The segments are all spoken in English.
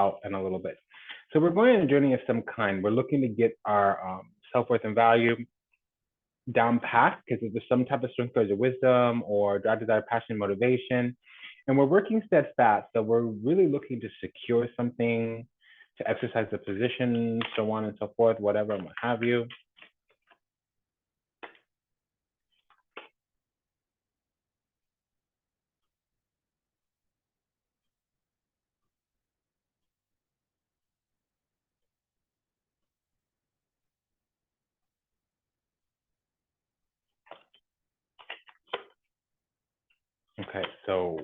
out in a little bit. So we're going on a journey of some kind. We're looking to get our self-worth and value down pat, because if there's some type of strength or wisdom or drive, desire, passion, motivation, and we're working steadfast. So we're really looking to secure something, to exercise the position, so on and so forth, whatever and what have you. Okay, so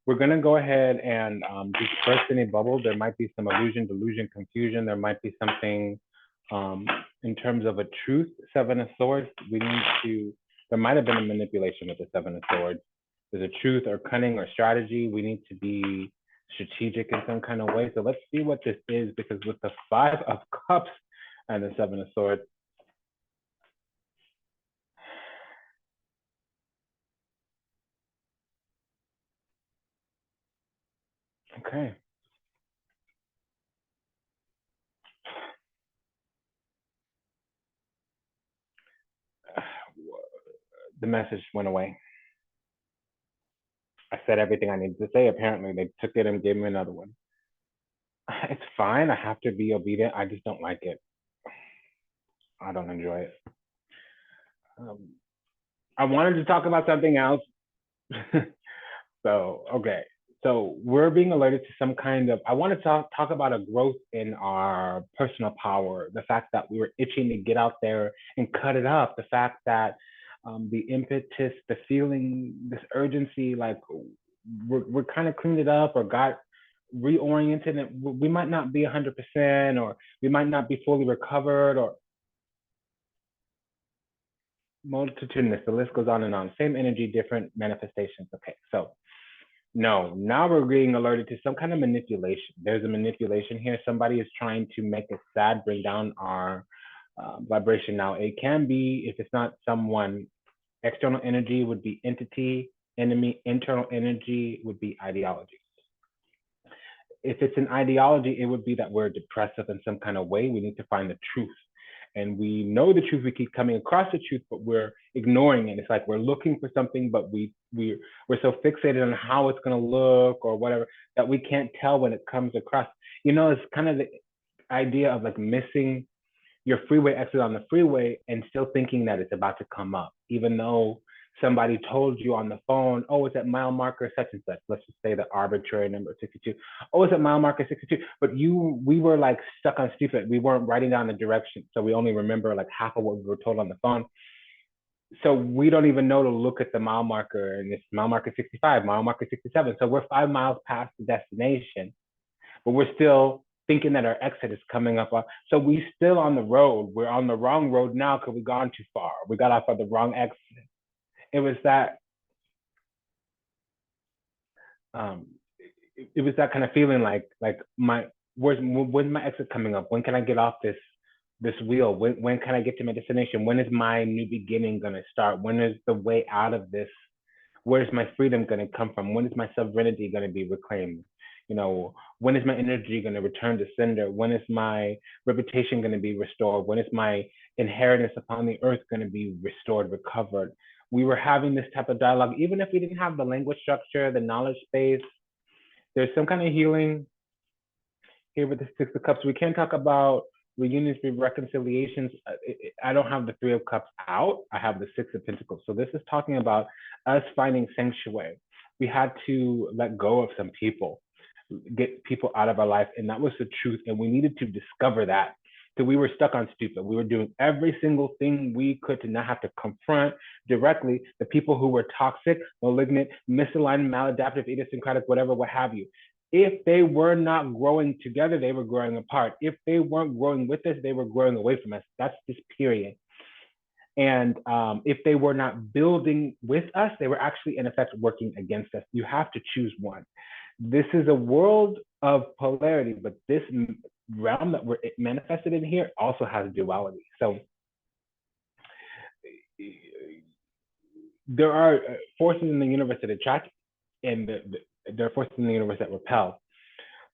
we're going to go ahead and disperse any bubble. There might be some illusion, delusion, confusion. There might be something in terms of a truth. Seven of Swords, we need to, there might have been a manipulation with the Seven of Swords. There's a truth or cunning or strategy. We need to be strategic in some kind of way. So let's see what this is, because with the Five of Cups and the Seven of Swords, okay. The message went away. I said everything I needed to say. Apparently, they took it and gave me another one. It's fine. I have to be obedient. I just don't like it. I don't enjoy it. I wanted to talk about something else. So, okay. So we're being alerted to some kind of, I want to talk about a growth in our personal power. The fact that we were itching to get out there and cut it up. The fact that the impetus, the feeling, this urgency, like we're kind of cleaned it up or got reoriented, and we might not be 100%, or we might not be fully recovered, or multitudinous. The list goes on and on. Same energy, different manifestations. Okay, so no, now we're being alerted to some kind of manipulation. There's a manipulation here. Somebody is trying to make us sad, bring down our vibration. Now, it can be, if it's not someone, external energy would be entity, enemy, internal energy would be ideology. If it's an ideology, it would be that we're depressive in some kind of way. We need to find the truth. And we know the truth, we keep coming across the truth, but we're ignoring it. It's like we're looking for something, but we're so fixated on how it's going to look or whatever that we can't tell when it comes across. You know, it's kind of the idea of like missing your freeway exit on the freeway and still thinking that it's about to come up, even though somebody told you on the phone, oh, it's at mile marker such and such. Let's just say the arbitrary number 62. Oh, it's at mile marker 62. But we were like stuck on stupid. We weren't writing down the direction. So we only remember like half of what we were told on the phone. So we don't even know to look at the mile marker, and it's mile marker 65, mile marker 67. So we're 5 miles past the destination, but we're still thinking that our exit is coming up. So we still on the road. We're on the wrong road now because we've gone too far. We got off of the wrong exit. It was that it was that kind of feeling like when's my exit coming up? When can I get off this wheel? When can I get to my destination? When is my new beginning going to start? When is the way out of this? Where's my freedom going to come from? When is my sovereignty going to be reclaimed? You know, when is my energy going to return to sender? When is my reputation going to be restored? When is my inheritance upon the earth going to be restored, recovered? We were having this type of dialogue, even if we didn't have the language structure, the knowledge space. There's some kind of healing here with the Six of Cups. We can talk about reunions, reconciliations. I don't have the Three of Cups out. I have the Six of Pentacles. So this is talking about us finding sanctuary. We had to let go of some people, get people out of our life, and that was the truth. And we needed to discover that. So we were stuck on stupid. We were doing every single thing we could to not have to confront directly the people who were toxic, malignant, misaligned, maladaptive, idiosyncratic, whatever, what have you. If they were not growing together, they were growing apart. If they weren't growing with us, they were growing away from us. That's this period. And if they were not building with us, they were actually, in effect, working against us. You have to choose one. This is a world of polarity, but this realm that we're manifested in here also has duality. So there are forces in the universe that attract and there are forces in the universe that repel.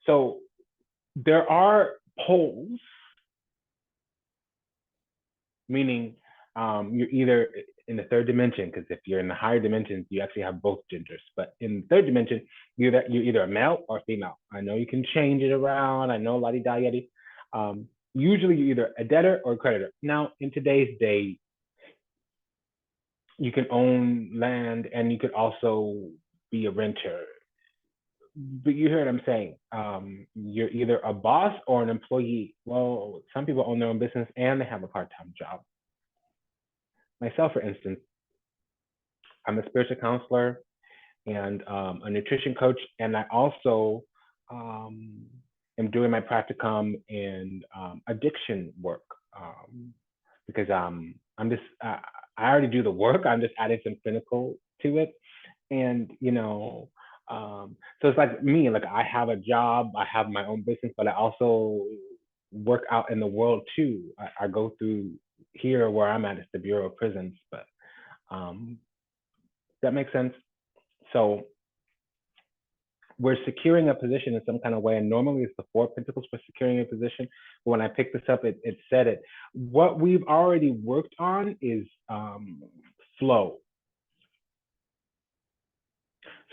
So there are poles, meaning you're either in the third dimension, because if you're in the higher dimensions, you actually have both genders. But in the third dimension, you're either a male or a female. I know you can change it around. I know la-di-da-yadi. Usually you're either a debtor or a creditor. Now, in today's day, you can own land and you could also be a renter. But you hear what I'm saying. You're either a boss or an employee. Well, some people own their own business and they have a part-time job. Myself, for instance, I'm a spiritual counselor and a nutrition coach, and I also am doing my practicum in addiction work because I'm just I already do the work. I'm just adding some clinical to it, and so it's like me. Like I have a job, I have my own business, but I also work out in the world too. I go through here where I'm at. It's the Bureau of Prisons, but that makes sense. So we're securing a position in some kind of way, and normally it's the 4 Pentacles for securing a position. But when I picked this up, it said it. What we've already worked on is flow.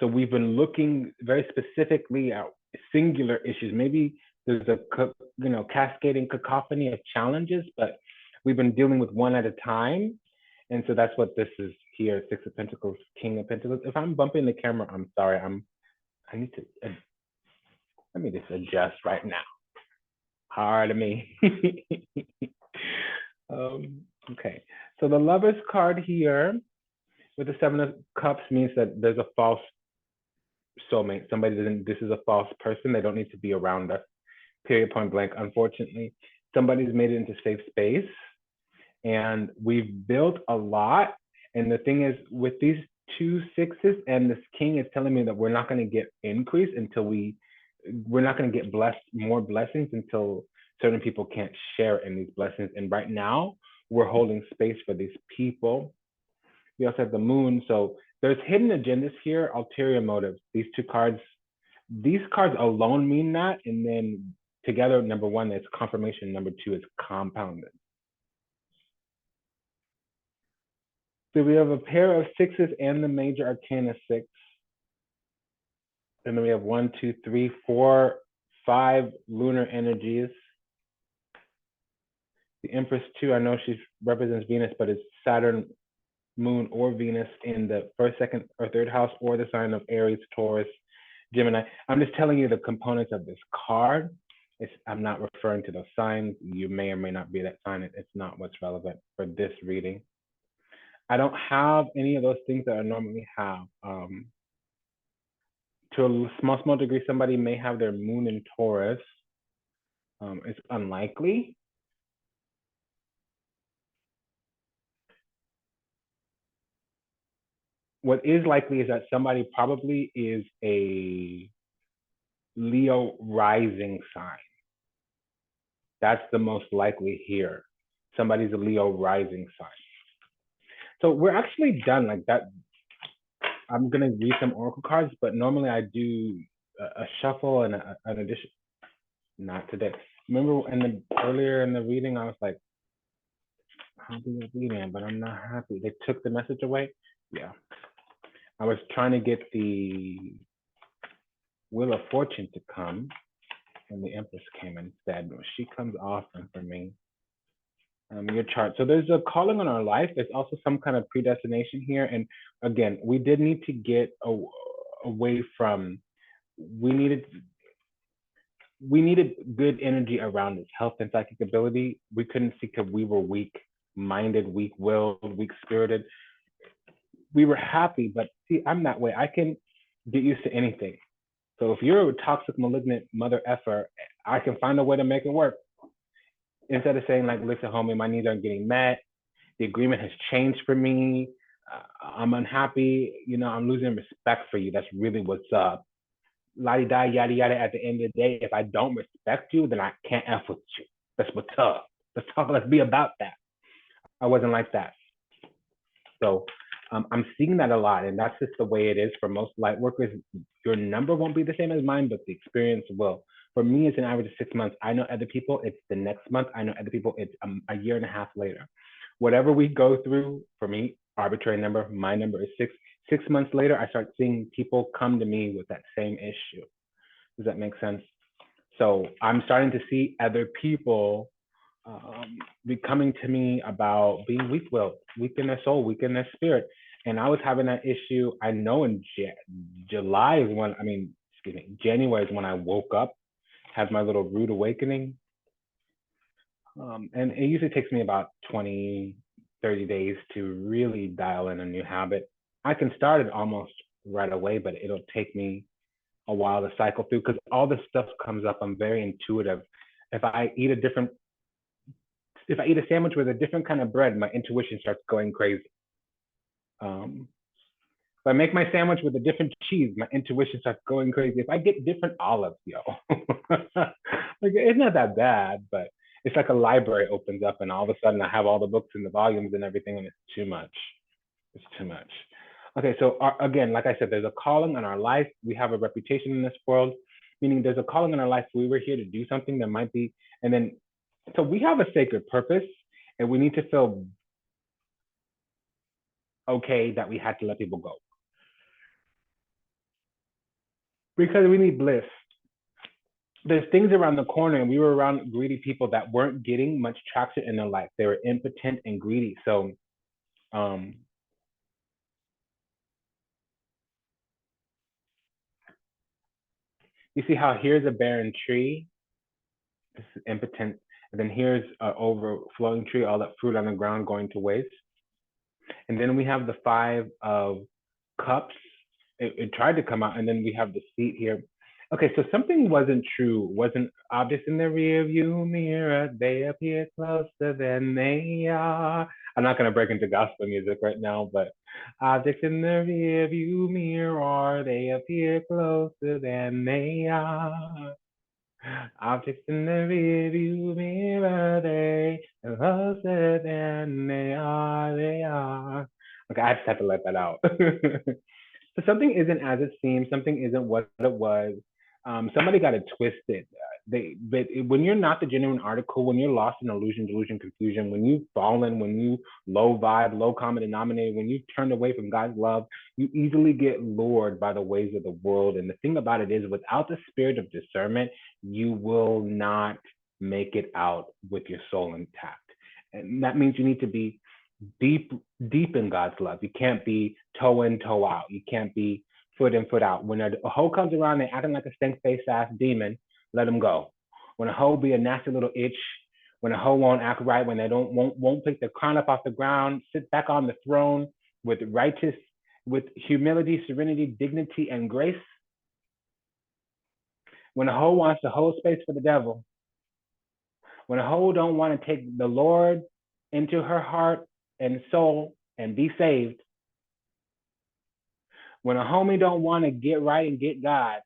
So we've been looking very specifically at singular issues. Maybe there's a cascading cacophony of challenges, but we've been dealing with one at a time. And so that's what this is here, 6 of Pentacles, King of Pentacles. If I'm bumping the camera, I'm sorry. I need to, let me just adjust right now. Pardon me. Okay, so the Lover's card here with the 7 of Cups means that there's a false soulmate. This is a false person. They don't need to be around us, period, point blank. Unfortunately, somebody's made it into safe space. And we've built a lot. And the thing is, with these 2 sixes and this king is telling me that we're not going to get increase until we're not going to get more blessings until certain people can't share in these blessings. And right now, we're holding space for these people. We also have the moon. So there's hidden agendas here, ulterior motives. These cards alone mean that. And then together, number 1, it's confirmation. Number 2 is compounded. So we have a pair of 6s and the major arcana 6. And then we have 1, 2, 3, 4, 5 lunar energies. The Empress too, I know she represents Venus, but it's Saturn, Moon, or Venus in the 1st, 2nd, or 3rd house, or the sign of Aries, Taurus, Gemini. I'm just telling you the components of this card. I'm not referring to those signs. You may or may not be that sign. It's not what's relevant for this reading. I don't have any of those things that I normally have. To a small degree, somebody may have their moon in Taurus. It's unlikely. What is likely is that somebody probably is a Leo rising sign. That's the most likely here. Somebody's a Leo rising sign. So we're actually done like that. I'm gonna read some oracle cards, but normally I do a shuffle and an addition. Not today. Remember earlier in the reading, I was like, I'll do the reading, but I'm not happy. They took the message away. Yeah. I was trying to get the Wheel of Fortune to come, and the Empress came instead. She comes often for me. Your chart. So there's a calling on our life. There's also some kind of predestination here. And again, we did need to get away from, we needed good energy around us, health and psychic ability. We couldn't see because we were weak-minded, weak-willed, weak-spirited. We were happy, but see, I'm that way. I can get used to anything. So if you're a toxic, malignant mother effer, I can find a way to make it work. Instead of saying like, listen, homie, my needs aren't getting met. The agreement has changed for me. I'm unhappy. I'm losing respect for you. That's really what's up. La-di-da, yada, yada. At the end of the day, if I don't respect you, then I can't F with you. That's what's up. Let's be about that. I wasn't like that. So I'm seeing that a lot, and that's just the way it is for most light workers. Your number won't be the same as mine, but the experience will. For me, it's an average of 6 months. I know other people, it's the next month. I know other people, it's a year and a half later. Whatever we go through, for me, arbitrary number, my number is six. 6 months later, I start seeing people come to me with that same issue. Does that make sense? So I'm starting to see other people be coming to me about being weak-willed, weak in their soul, weak in their spirit. And I was having that issue. I know in July is when, excuse me, January is when I woke up, had my little rude awakening. And it usually takes me about 20, 30 days to really dial in a new habit. I can start it almost right away, but it'll take me a while to cycle through because all this stuff comes up. I'm very intuitive. If I eat a sandwich with a different kind of bread, my intuition starts going crazy. If I make my sandwich with a different cheese, my intuition starts going crazy. If I get different olives, yo, like it's not that bad, but it's like a library opens up and all of a sudden I have all the books and the volumes and everything, and it's too much. It's too much. Okay, so again, like I said, there's a calling on our life. We have a reputation in this world, meaning there's a calling in our life. We were here to do something that might be, and then, so we have a sacred purpose, and we need to feel okay that we had to let people go because we need bliss. There's things around the corner, and we were around greedy people that weren't getting much traction in their life. They were impotent and greedy. So, you see how here's a barren tree, this is impotent, and then here's an overflowing tree, all that fruit on the ground going to waste. And then we have the 5 of Cups. It tried to come out, and then we have the seat here. Okay, so something wasn't true. Wasn't objects in the rear view mirror, they appear closer than they are. I'm not gonna break into gospel music right now, but objects in the rear view mirror, they appear closer than they are. Objects in the rear view mirror, they are closer than they are. Okay, I just have to let that out. So something isn't as it seems, something isn't what it was. Somebody got it twisted. But when you're not the genuine article, when you're lost in illusion, delusion, confusion, when you've fallen, when you low vibe, low common denominator, when you've turned away from God's love, you easily get lured by the ways of the world. And the thing about it is, without the spirit of discernment, you will not make it out with your soul intact. And that means you need to be deep in God's love. You can't be toe in, toe out. You can't be foot in, foot out. When a hoe comes around, they acting like a stink face ass demon, let them go. When a hoe be a nasty little itch, when a hoe won't act right, when they won't pick the crown up off the ground, sit back on the throne with humility, serenity, dignity, and grace. When a hoe wants to hold space for the devil, when a hoe don't want to take the Lord into her heart and soul and be saved, when a homie don't want to get right and get God,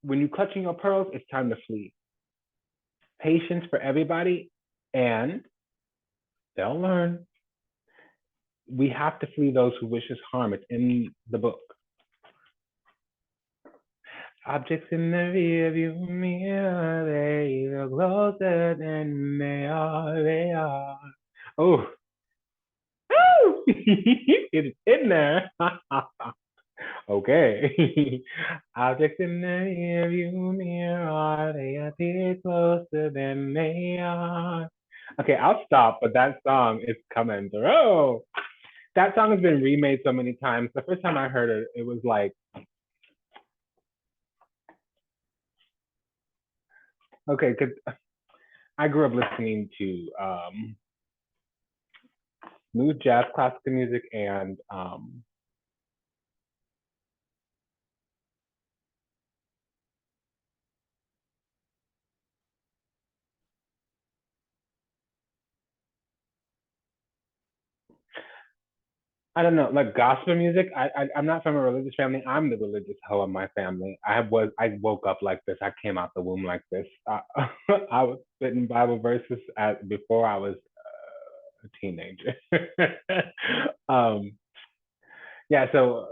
when you clutching your pearls, it's time to flee. Patience for everybody, and they'll learn. We have to flee those who wish us harm. It's in the book. Objects in the rearview mirror, they look closer than they are. Oh, it's in there. Okay. Objects in the rearview mirror, they appear closer than they are. Okay, I'll stop, but that song is coming through. That song has been remade so many times. The first time I heard it, it was like, okay, because I grew up listening to smooth jazz, classical music, and I don't know, like gospel music. I'm not from a religious family. I'm the religious hoe of my family. I woke up like this. I came out the womb like this. I was spitting Bible verses before I was teenager. um, yeah, so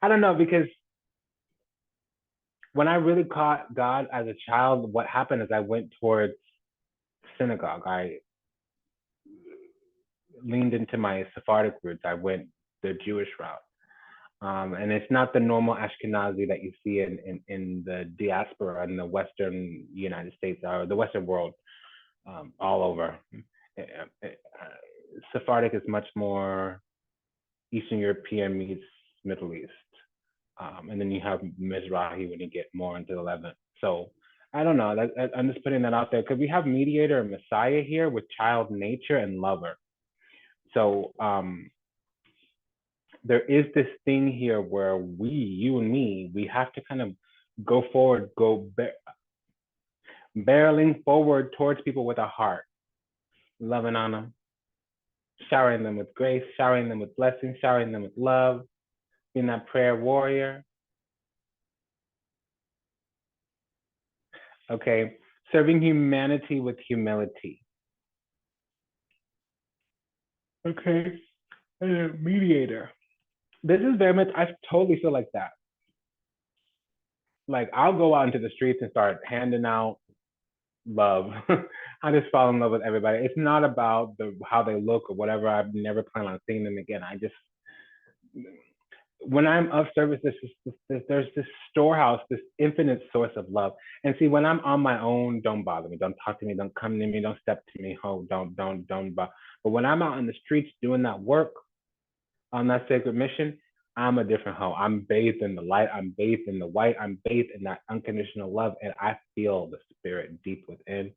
I don't know, because when I really caught God as a child, what happened is I went towards synagogue. I leaned into my Sephardic roots. I went the Jewish route. And it's not the normal Ashkenazi that you see in the diaspora in the Western United States or the Western world, all over. Sephardic is much more Eastern European meets Middle East. And then you have Mizrahi when you get more into the Levant. So I don't know. I'm just putting that out there because we have mediator and Messiah here with child nature and lover. So there is this thing here where you and me, we have to kind of go forward, barreling forward towards people with a heart, loving on them, showering them with grace, showering them with blessings, showering them with love, being that prayer warrior. Okay, serving humanity with humility. Okay, mediator. This is very much, I totally feel like that. Like I'll go out into the streets and start handing out love. I just fall in love with everybody. It's not about how they look or whatever. I've never planned on seeing them again. I just, when I'm of service, there's this storehouse, this infinite source of love. And see, when I'm on my own, don't bother me. Don't talk to me. Don't come to me. Don't step to me. Oh, don't. But when I'm out in the streets doing that work on that sacred mission, I'm a different hoe. I'm bathed in the light. I'm bathed in the white. I'm bathed in that unconditional love. And I feel the spirit deep within.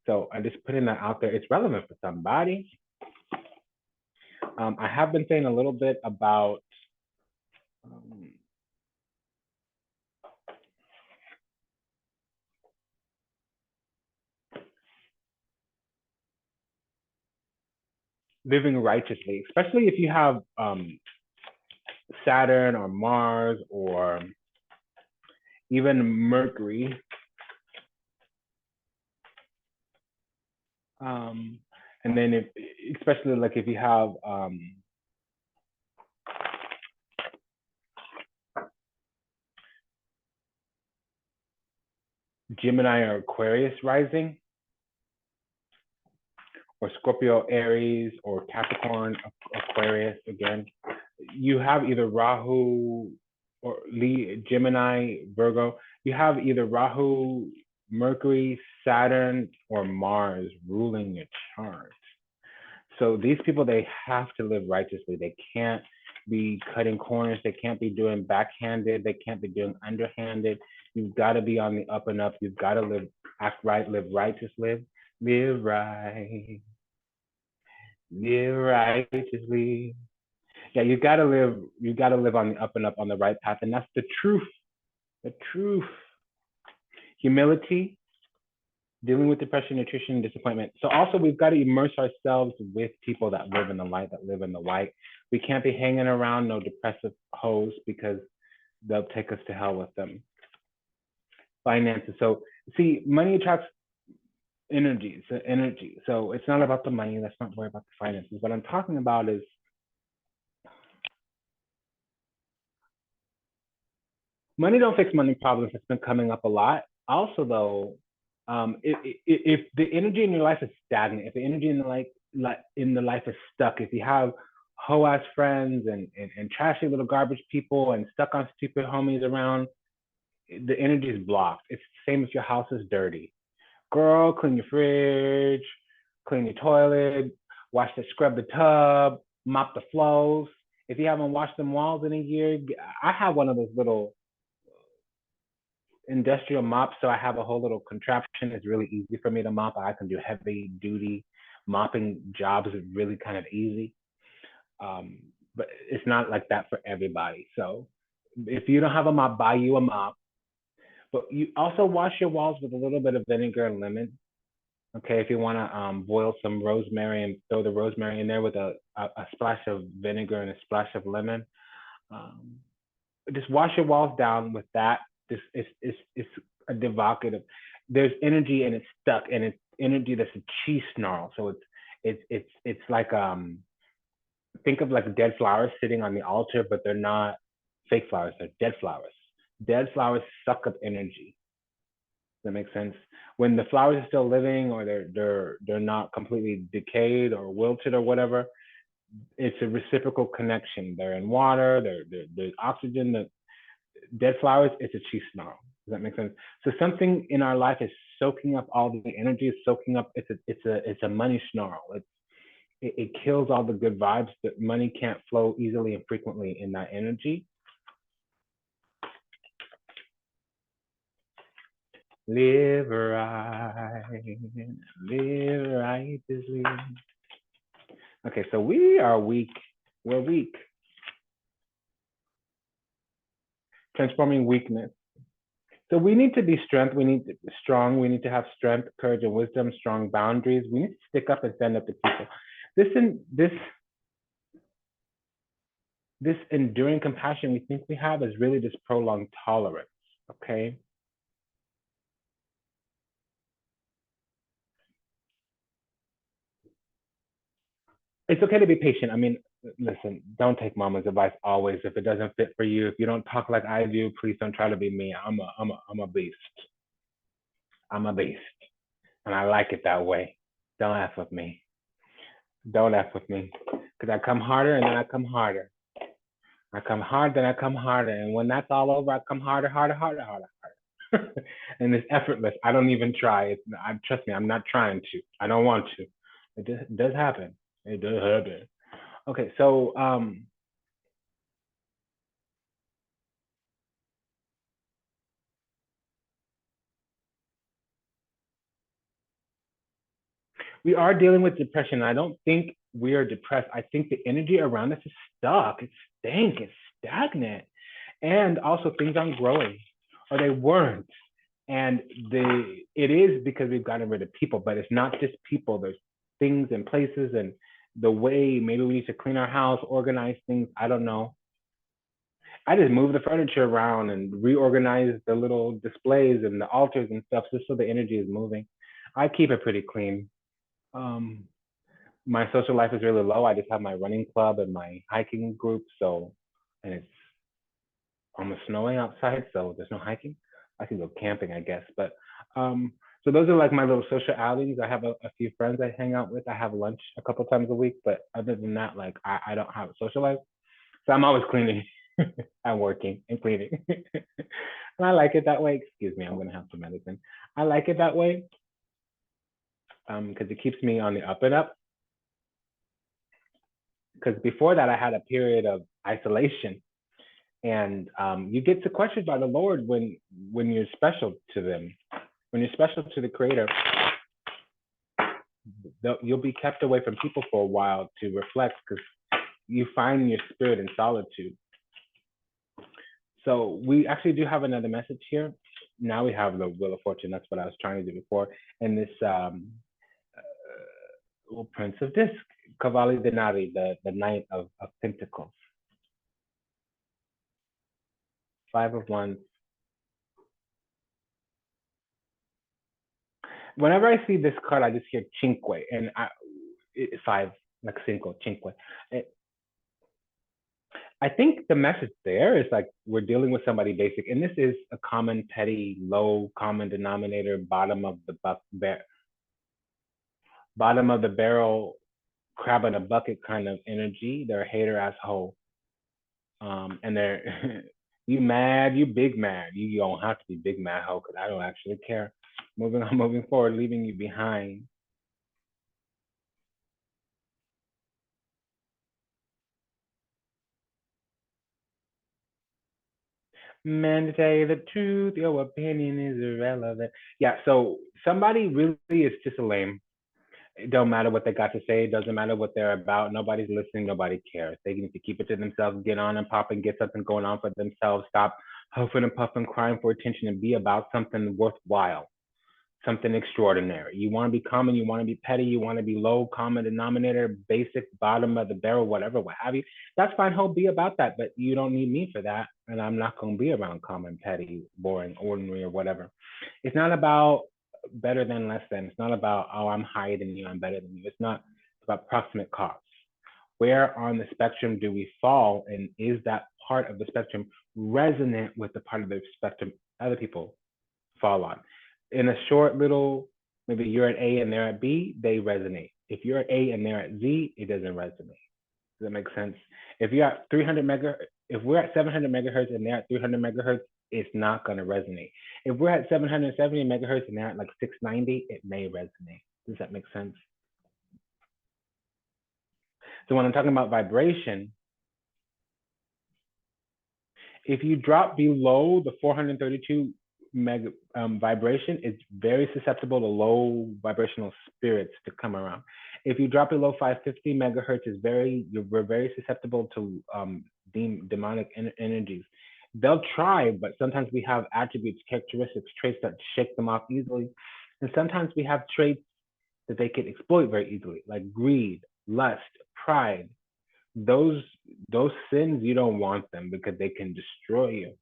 So I'm just putting that out there. It's relevant for somebody. I have been saying a little bit about living righteously, especially if you have Saturn or Mars or even Mercury. And then especially like if you have Gemini or Aquarius rising, or Scorpio, Aries, or Capricorn, Aquarius again, you have either Rahu or Gemini, Virgo. You have either Rahu, Mercury, Saturn, or Mars ruling your chart. So these people, they have to live righteously. They can't be cutting corners. They can't be doing backhanded. They can't be doing underhanded. You've got to be on the up and up. You've got to act right, live righteous, live right, live righteously. Yeah, you got to live on the up and up, on the right path. And that's the truth. The truth. Humility, dealing with depression, nutrition, disappointment. So also we've got to immerse ourselves with people that live in the light, that live in the white. We can't be hanging around no depressive hoes because they'll take us to hell with them. Finances. So see, money attracts energy. So it's not about the money. Let's not worry about the finances. What I'm talking about is money don't fix money problems. It's been coming up a lot. Also, though, if the energy in your life is stagnant, if the energy in the life is stuck, if you have hoe ass friends and trashy little garbage people and stuck on stupid homies around, the energy is blocked. It's the same if your house is dirty. Girl, clean your fridge, clean your toilet, scrub the tub, mop the floors. If you haven't washed them walls in a year, I have one of those little industrial mop, so I have a whole little contraption. It's really easy for me to mop. I can do heavy duty mopping jobs. It's really kind of easy, but it's not like that for everybody. So if you don't have a mop, buy you a mop. But you also wash your walls with a little bit of vinegar and lemon. Okay, if you want to boil some rosemary and throw the rosemary in there with a splash of vinegar and a splash of lemon. Just wash your walls down with that. It's a evocative. There's energy and it's stuck, and it's energy that's a chi snarl. So It's like think of like dead flowers sitting on the altar, but they're not fake flowers, they're dead flowers. Dead flowers suck up energy. Does that make sense? When the flowers are still living, or they're not completely decayed or wilted or whatever, it's a reciprocal connection. They're in water, there's oxygen. The dead flowers, it's a chi snarl. Does that make sense? So something in our life is soaking up all the energy, is soaking up. It's a money snarl. It kills all the good vibes. That money can't flow easily and frequently in that energy. Live right, live righteously. Okay, so we are weak. We're weak. Transforming weakness. So we need to be strength. We need to be strong. We need to have strength, courage, and wisdom. Strong boundaries. We need to stick up and stand up to people. This enduring compassion we think we have is really just prolonged tolerance. Okay. It's okay to be patient. I mean, listen, don't take mama's advice always. If it doesn't fit for you, if you don't talk like I do, please don't try to be me. I'm a beast. I'm a beast, and I like it that way. Don't F with me. Don't F with me, because I come harder and then I come harder. I come hard, then I come harder, and when that's all over, I come harder, harder, harder, harder, harder. And it's effortless. I don't even try. Trust me, I'm not trying to. I don't want to. It does happen. It does happen. Okay, so we are dealing with depression. I don't think we are depressed. I think the energy around us is stuck. It's stank. It's stagnant. And also things aren't growing, or they weren't. And it is because we've gotten rid of people, but it's not just people. There's things and places and the way maybe we need to clean our house, organize things. I don't know. I just move the furniture around and reorganize the little displays and the altars and stuff just so the energy is moving. I keep it pretty clean. Um, my social life is really low. I just have my running club and my hiking group. So, and it's almost snowing outside, so there's no hiking. I can go camping, I guess. But so those are like my little social outings. I have a few friends I hang out with. I have lunch a couple times a week, but other than that, like I don't have a social life. So I'm always cleaning. I'm working and cleaning. And I like it that way. Excuse me, I'm gonna have some medicine. I like it that way because it keeps me on the up and up. Because before that, I had a period of isolation, and you get sequestered by the Lord when you're special to them. When you're special to the Creator, you'll be kept away from people for a while to reflect, because you find your spirit in solitude. So we actually do have another message here. Now we have the Wheel of Fortune. That's what I was trying to do before. And this Prince of Disc, Cavalli Denari, the Knight of Pentacles. Five of Wands. Whenever I see this card, I just hear cinque, and five, like cinco, cinque. I think the message there is like we're dealing with somebody basic, and this is a common, petty, low common denominator, bottom of the barrel, crab in a bucket kind of energy. They're a hater asshole, and they're you mad, you big mad. You don't have to be big mad hoe, because I don't actually care. Moving on, moving forward, leaving you behind. Man, to tell you the truth, your opinion is irrelevant. Yeah, so somebody really is just a lame. It don't matter what they got to say. It doesn't matter what they're about. Nobody's listening. Nobody cares. They need to keep it to themselves, get on and pop and get something going on for themselves. Stop huffing and puffing, crying for attention, and be about something worthwhile, something extraordinary. You want to be common, you want to be petty, you want to be low common denominator, basic, bottom of the barrel, whatever, what have you. That's fine. Ho, be about that, but you don't need me for that. And I'm not going to be around common, petty, boring, ordinary, or whatever. It's not about better than, less than. It's not about, oh, I'm higher than you, I'm better than you. It's not. about proximate cause. Where on the spectrum do we fall, and is that part of the spectrum resonant with the part of the spectrum other people fall on? In a short little, maybe you're at A and they're at B, they resonate. If you're at A and they're at Z, it doesn't resonate. Does that make sense? If you're at 300 megahertz, if we're at 700 megahertz and they're at 300 megahertz, it's not going to resonate. If we're at 770 megahertz and they're at like 690, it may resonate. Does that make sense? So when I'm talking about vibration, if you drop below the 432 vibration, it's very susceptible to low vibrational spirits to come around. If you drop below 550 megahertz, we're very susceptible to demonic energies. They'll try, but sometimes we have attributes, characteristics, traits that shake them off easily. And sometimes we have traits that they can exploit very easily, like greed, lust, pride. Those sins, you don't want them because they can destroy you.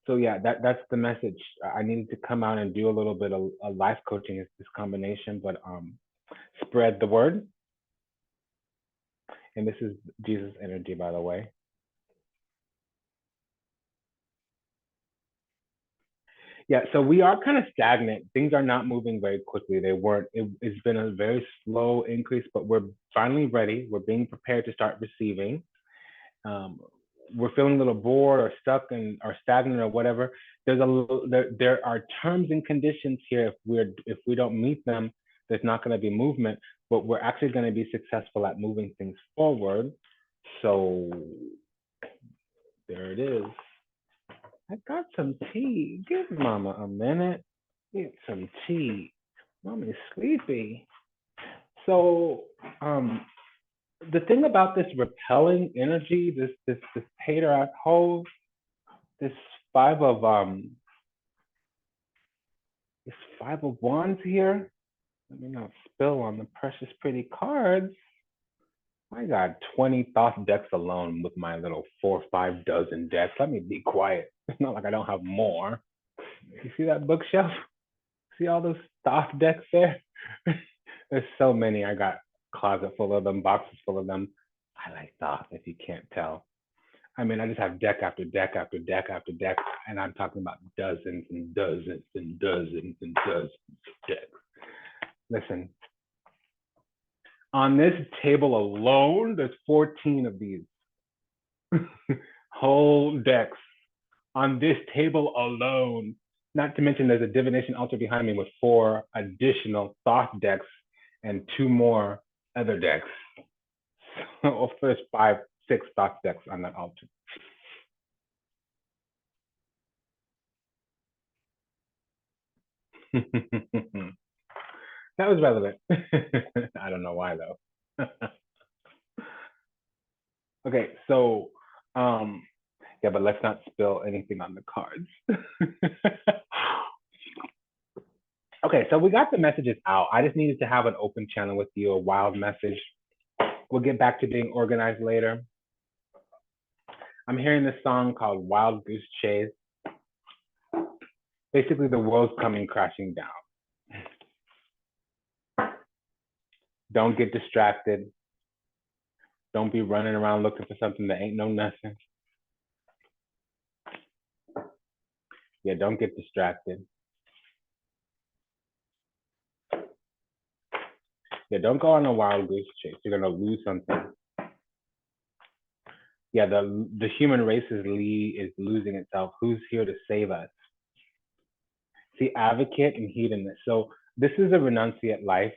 So yeah, that's the message. I needed to come out and do a little bit of life coaching, is this combination, but spread the word. And this is Jesus energy, by the way. Yeah, so we are kind of stagnant. Things are not moving very quickly. They weren't. It's been a very slow increase, but we're finally ready. We're being prepared to start receiving. We're feeling a little bored or stuck or stagnant or whatever. There are terms and conditions here. If we don't meet them, there's not going to be movement. But we're actually going to be successful at moving things forward. So there it is. I got some tea. Give Mama a minute. Get some tea. Mommy's sleepy. So the thing about this repelling energy, this hater hole, this five of wands here. Let me not spill on the precious pretty cards. I got 20 thought decks alone with my little 4 or 5 dozen decks. Let me be quiet. It's not like I don't have more. You see that bookshelf? See all those thought decks there? There's so many. I got a closet full of them, boxes full of them. I like thought, if you can't tell. I mean, I just have deck after deck after deck after deck, and I'm talking about dozens and dozens and dozens and dozens of decks. Listen, on this table alone, there's 14 of these whole decks on this table alone. Not to mention there's a divination altar behind me with 4 additional thought decks and 2 more other decks. So there's 5, 6 thought decks on that altar. That was relevant. I don't know why though. Okay, so yeah, but let's not spill anything on the cards. Okay, so we got the messages out. I just needed to have an open channel with you, a wild message. We'll get back to being organized later. I'm hearing this song called Wild Goose Chase. Basically, the world's coming crashing down. Don't get distracted. Don't be running around looking for something that ain't no nothing. Yeah, don't get distracted. Yeah, don't go on a wild goose chase. You're gonna lose something. Yeah, the human race is losing itself. Who's here to save us? See, advocate and hedonist. So this is a renunciate life.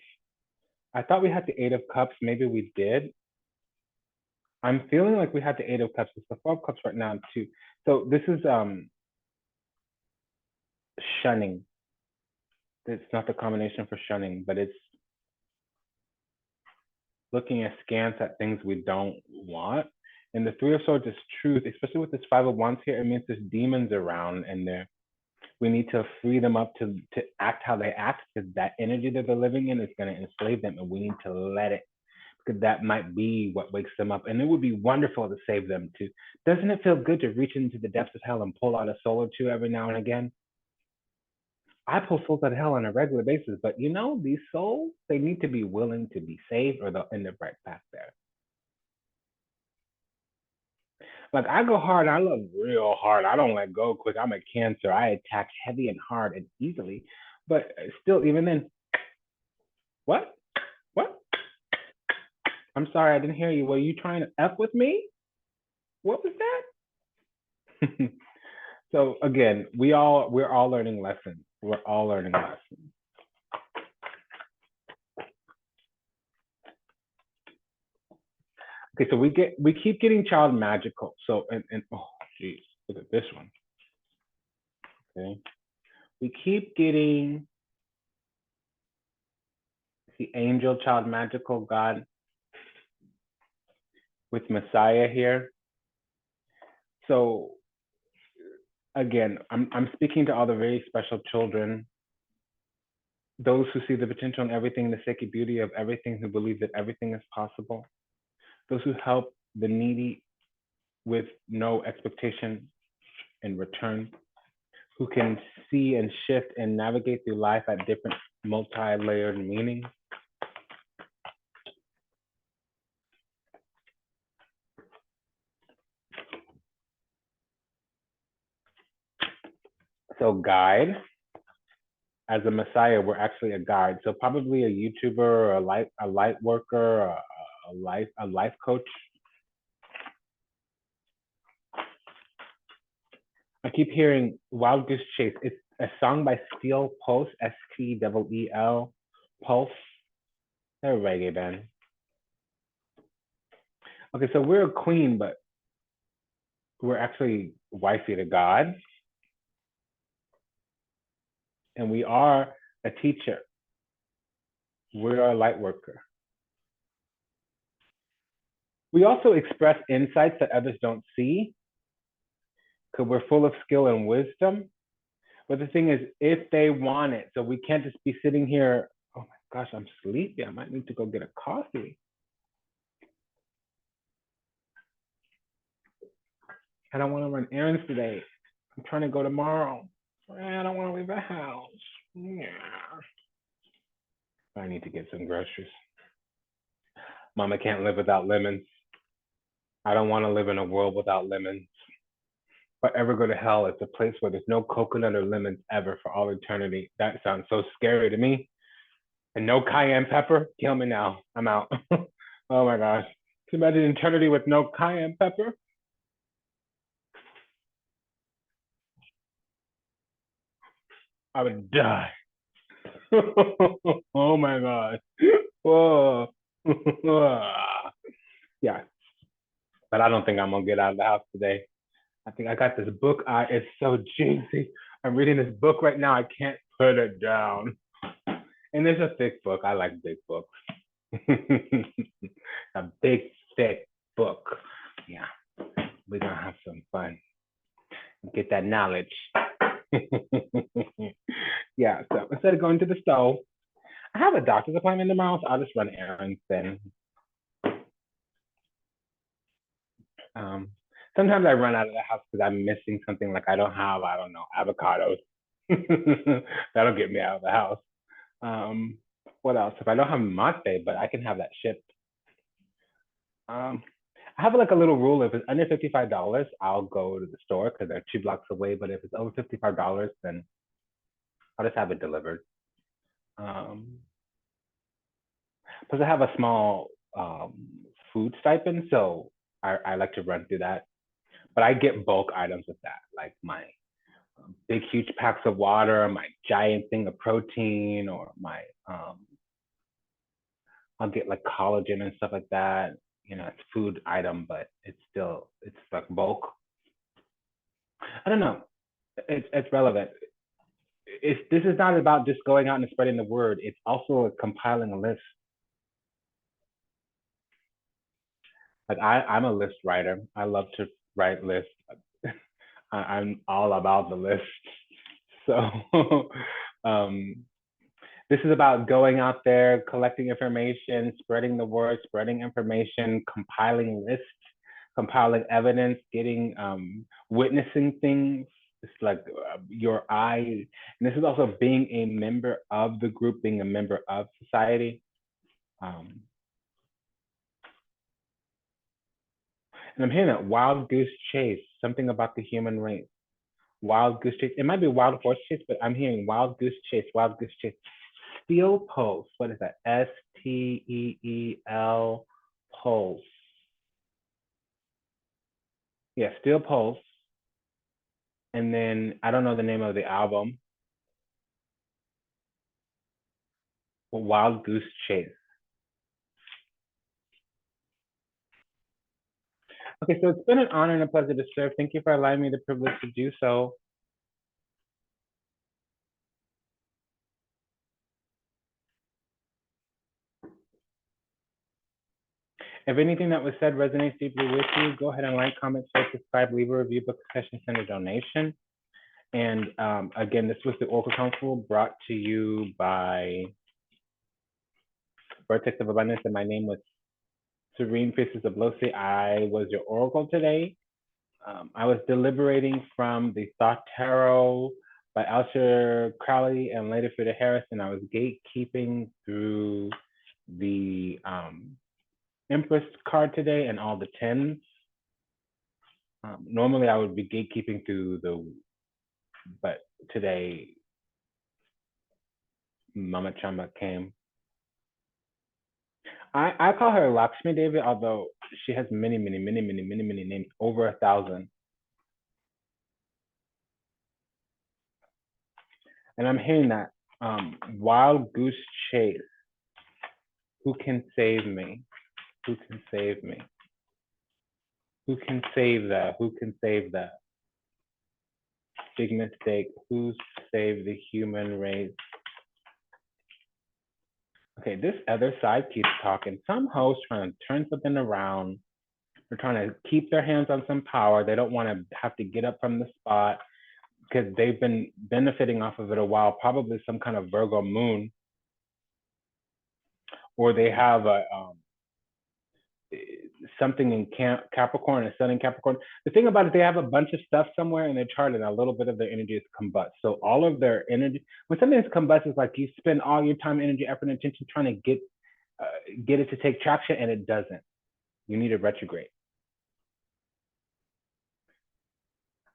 I thought we had the 8 of Cups. Maybe we did. I'm feeling like we had the 8 of Cups. It's the 4 of Cups right now too. So this is shunning. It's not the combination for shunning, but it's looking askance at things we don't want. And the 3 of Swords is truth, especially with this 5 of Wands here. It means there's demons around, and we need to free them up to act how they act, because that energy that they're living in is going to enslave them, and we need to let it, because that might be what wakes them up. And it would be wonderful to save them too. Doesn't it feel good to reach into the depths of hell and pull out a soul or two every now and again? I pull souls out of hell on a regular basis, but you know, these souls, they need to be willing to be saved or they'll end up right back there. Like I go hard, I love real hard. I don't let go quick. I'm a Cancer. I attack heavy and hard and easily. But still, even then, what? What? I'm sorry, I didn't hear you. Were you trying to F with me? What was that? So again, we're all learning lessons. We're all learning lessons. Okay, so we keep getting child magical. So and oh geez, look at this one. Okay. We keep getting the angel, child magical, God with Messiah here. So again, I'm speaking to all the very special children, those who see the potential in everything, the sacred beauty of everything, who believe that everything is possible, those who help the needy with no expectation in return, who can see and shift and navigate through life at different multi-layered meanings. So guide, as a Messiah, we're actually a guide. So probably a YouTuber or a light worker, or a life coach. I keep hearing Wild Goose Chase. It's a song by Steel Pulse, STEEL Pulse. They're a reggae band. Okay, so we're a queen, but we're actually wifey to God. And we are a teacher. We're a light worker. We also express insights that others don't see because we're full of skill and wisdom. But the thing is, if they want it, so we can't just be sitting here, oh my gosh, I'm sleepy. I might need to go get a coffee. I don't want to run errands today. I'm trying to go tomorrow. I don't want to leave the house. Yeah. I need to get some groceries. Mama can't live without lemons. I don't want to live in a world without lemons. If I ever go to hell, it's a place where there's no coconut or lemons ever for all eternity. That sounds so scary to me. And no cayenne pepper? Kill me now. I'm out. Oh my gosh. Can you imagine eternity with no cayenne pepper? I would die. Oh my god. Whoa. Yeah. But I don't think I'm gonna get out of the house today. I think I got this book. It's so juicy. I'm reading this book right now. I can't put it down. And it's a thick book. I like big books. A big, thick book. Yeah. We're gonna have some fun. Get that knowledge. Yeah, so instead of going to the stove, I have a doctor's appointment tomorrow, so I'll just run errands then. Sometimes I run out of the house because I'm missing something, like I don't know, avocados. That'll get me out of the house. What else? If I don't have mate, but I can have that shipped. I have like a little rule. If it's under $55, I'll go to the store because they're 2 blocks away. But if it's over $55, then I'll just have it delivered. Plus, I have a small food stipend, so I like to run through that. But I get bulk items with that, like my big, huge packs of water, my giant thing of protein, or my I'll get like collagen and stuff like that. You know, it's food item, but it's like bulk. I don't know. It's relevant. This is not about just going out and spreading the word. It's also compiling a list. Like I'm a list writer. I love to write lists. I'm all about the list. So this is about going out there, collecting information, spreading the word, spreading information, compiling lists, compiling evidence, getting witnessing things. It's like your eye, and this is also being a member of the group, being a member of society. And I'm hearing that wild goose chase, something about the human race. Wild goose chase. It might be wild horse chase, but I'm hearing wild goose chase, wild goose chase. Steel pulse. What is that? Steel pulse. Yeah, steel pulse. And then I don't know the name of the album. Wild goose chase. Okay, so it's been an honor and a pleasure to serve. Thank you for allowing me the privilege to do so. If anything that was said resonates deeply with you, go ahead and like, comment, share, subscribe, leave a review, book a session, send a donation. And again, this was the Oracle Council brought to you by Vertex of Abundance, and my name was Serene Priestess of Losi. I was your Oracle today. I was deliberating from the Thought Tarot by Aleister Crowley and later Frida Harris, and I was gatekeeping through the Empress card today and all the 10s. Normally I would be gatekeeping through but today Mama Chamba came. I call her Lakshmi Devi, although she has many names, over 1,000. And I'm hearing that wild goose chase. Who can save me? Who can save me? Who can save that? Who can save that? Big mistake. Who saved the human race? Okay, this other side keeps talking. Some host trying to turn something around. They're trying to keep their hands on some power. They don't want to have to get up from the spot because they've been benefiting off of it a while, probably some kind of Virgo moon. Or they have a something in Capricorn, a sun in Capricorn. The thing about it, they have a bunch of stuff somewhere in their chart and a little bit of their energy is combust. So all of their energy, when something is combust, it's like you spend all your time, energy, effort, and attention trying to get it to take traction, and it doesn't. You need a retrograde.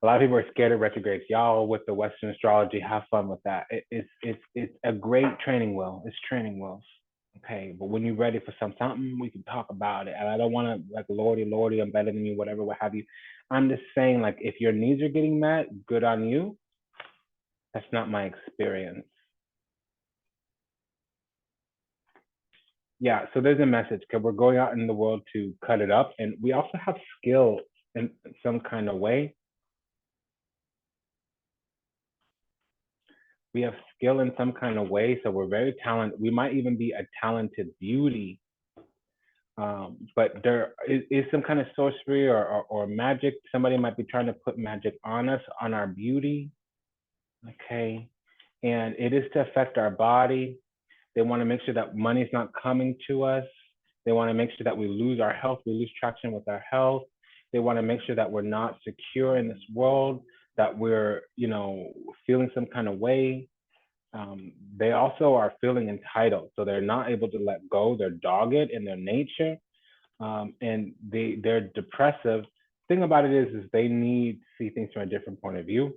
A lot of people are scared of retrogrades. Y'all with the Western astrology, have fun with that. It's a great training wheel. It's training wheels. Okay, but when you're ready for something, we can talk about it. And I don't want to like lordy, I'm better than you, whatever, what have you. I'm just saying, like, if your needs are getting met, good on you. That's not my experience. Yeah, so there's a message because we're going out in the world to cut it up, and we also have skill in some kind of way. We have skill in some kind of way, so we're very talented. We might even be a talented beauty. But there is some kind of sorcery or magic. Somebody might be trying to put magic on us, on our beauty. Okay. And it is to affect our body. They want to make sure that money's not coming to us. They want to make sure that we lose our health, we lose traction with our health. They want to make sure that we're not secure in this world, that we're, feeling some kind of way. They also are feeling entitled. So they're not able to let go. They're dogged in their nature. And they're depressive. Thing about it is they need to see things from a different point of view.